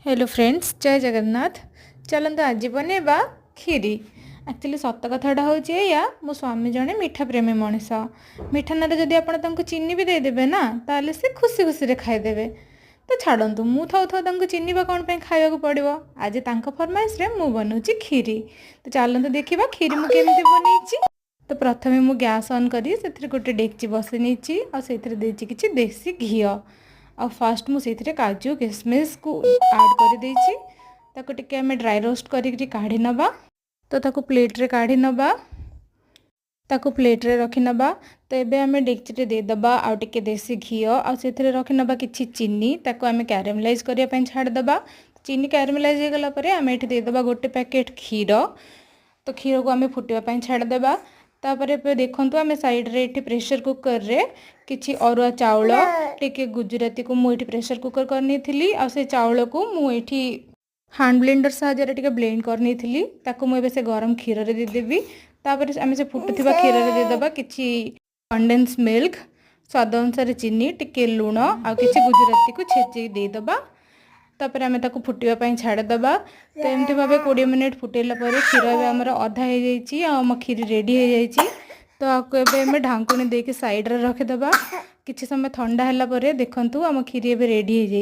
Hello friends, जय जगन्नाथ। चलते आज बनवा खीरी। एक्चुअली सत कथाटा हूँ या मो स्वामी जड़े मीठा प्रेमी मनीष। मीठा ना जब आप चीनी भी देदेवे ना ताले से खुशी खुशी खाईदेवे। तो छाड़ू मु थाऊ थाऊ चीनी कौन पे खाया पड़ो। आज फरमाइश मु बनाऊँगी खीरी। तो चलते देखा खीरी मुझे बनई। तो प्रथमे मु गैस ऑन करी से गोटे डेक्ची बसई नहीं और किसी देसी घी आ फास्ट मुझे काजू किशमिश को ऐड कर देछि। ताको टिके हमें ड्राई रोस्ट करी काढ़ी नबा। तो ताको प्लेट रे काढ़ी नबा, ताको प्लेट रे रखी नबा। तो एबे हमें डेक्ची देदबा आ टिके देसी घी आ सेथिरे रखी नबा किछि चीनी। ताको हमें कैरामलाइज करिया पई छाड़ दबा। चीनी कैरामलाइज हो गला परे हमें एठी देदबा गोटे पैकेट क्षीर। तो क्षीर को हमें फुटिया पई छाड़ दबा। तापर पे देखंतु आमे साइड रे एठी प्रेशर कुकर रे किछि अरुआ चाउल टिके गुजराती को मु एठी प्रेशर कुकर करनी थिली आ से चाउल को मु एठी हैंड ब्लेंडर साहाय्य टिके ब्लेंड करनी थिली। ताको मु एबे से गरम क्षीर रे दे देबी। तापर आमे से फुटुथिबा क्षीर रे दे दबा किछि कंडेंस मिल्क, स्वाद अनुसार चीनी, टिके लूण आ किछि गुजराती को छेची दे दबा। तापर आमे ताको फुटिया पई छाड़ दबा। तो एमती भाबे 20 मिनिट फुटेला परे क्षीर एबे हमर आधा हो जाईची आ हम खीर रेडी हो जाईची। तो आपको एबे हमें ढांकुनी देके साइड रे रख दबा। किछि समय ठंडा हला परे देखंतु हम खीर एबे रेडी हो जाई।